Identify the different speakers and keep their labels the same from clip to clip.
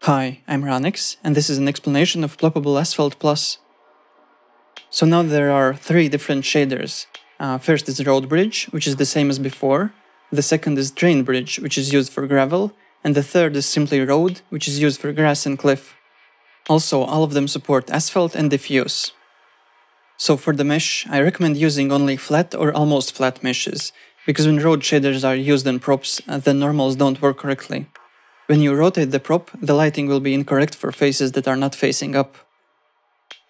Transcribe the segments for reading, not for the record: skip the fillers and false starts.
Speaker 1: Hi, I'm Ranix, and this is an explanation of Ploppable Asphalt Plus. So now there are three different shaders. First is Road Bridge, which is the same as before. The second is Drain Bridge, which is used for gravel. And the third is simply Road, which is used for grass and cliff. Also, all of them support asphalt and diffuse. So for the mesh, I recommend using only flat or almost flat meshes, because when road shaders are used in props, the normals don't work correctly. When you rotate the prop, the lighting will be incorrect for faces that are not facing up.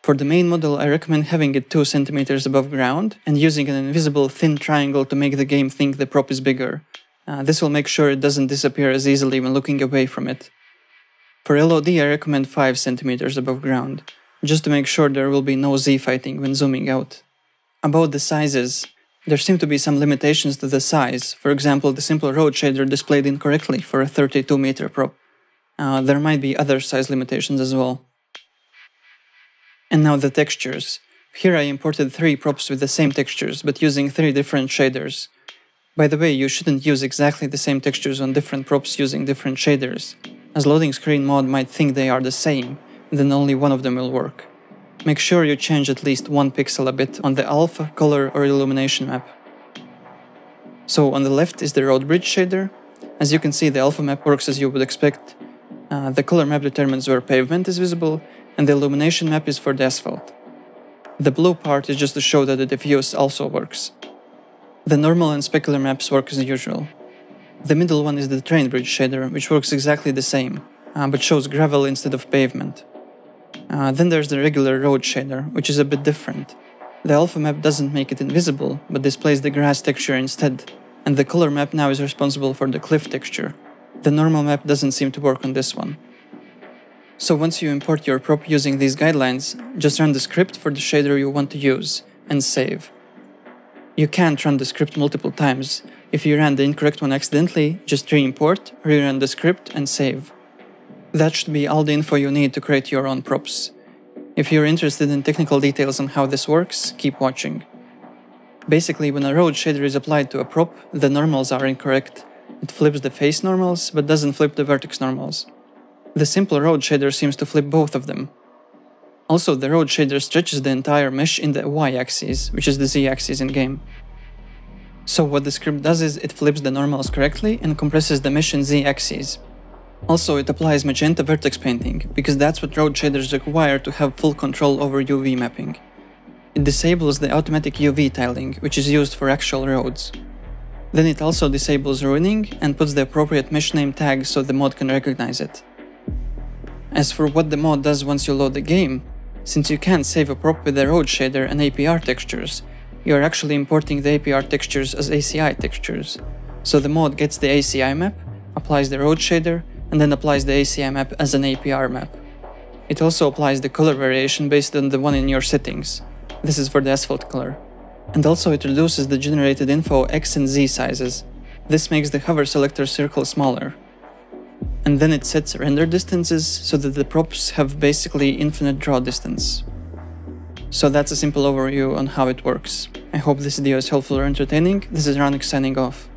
Speaker 1: For the main model, I recommend having it 2 cm above ground and using an invisible thin triangle to make the game think the prop is bigger. This will make sure it doesn't disappear as easily when looking away from it. For LOD, I recommend 5 cm above ground, just to make sure there will be no Z-fighting when zooming out. About the sizes, there seem to be some limitations to the size. For example, the simple road shader displayed incorrectly for a 32 meter prop. There might be other size limitations as well. And now the textures. Here I imported 3 props with the same textures, but using 3 different shaders. By the way, you shouldn't use exactly the same textures on different props using different shaders, as loading screen mod might think they are the same, and then only one of them will work. Make sure you change at least 1 pixel a bit on the alpha, color or illumination map. So on the left is the road bridge shader. As you can see, the alpha map works as you would expect. The color map determines where pavement is visible, and the illumination map is for the asphalt. The blue part is just to show that the diffuse also works. The normal and specular maps work as usual. The middle one is the drain bridge shader, which works exactly the same, but shows gravel instead of pavement. Then there's the regular road shader, which is a bit different. The alpha map doesn't make it invisible, but displays the grass texture instead, and the color map now is responsible for the cliff texture. The normal map doesn't seem to work on this one. So once you import your prop using these guidelines, just run the script for the shader you want to use, and save. You can't run the script multiple times. If you ran the incorrect one accidentally, just re-import, rerun the script, and save. That should be all the info you need to create your own props. If you're interested in technical details on how this works, keep watching. Basically, when a road shader is applied to a prop, the normals are incorrect. It flips the face normals, but doesn't flip the vertex normals. The simple road shader seems to flip both of them. Also, the road shader stretches the entire mesh in the y-axis, which is the z-axis in-game. So what the script does is it flips the normals correctly and compresses the mesh in z-axis. Also, it applies magenta vertex painting, because that's what road shaders require to have full control over UV mapping. It disables the automatic UV tiling, which is used for actual roads. Then it also disables ruining and puts the appropriate mesh name tag so the mod can recognize it. As for what the mod does once you load the game, since you can't save a prop with the road shader and APR textures, you are actually importing the APR textures as ACI textures. So the mod gets the ACI map, applies the road shader, and then applies the ACI map as an APR map. It also applies the color variation based on the one in your settings. This is for the asphalt color. And also it reduces the generated info X and Z sizes. This makes the hover selector circle smaller. And then it sets render distances so that the props have basically infinite draw distance. So that's a simple overview on how it works. I hope this video is helpful or entertaining. This is Ranix signing off.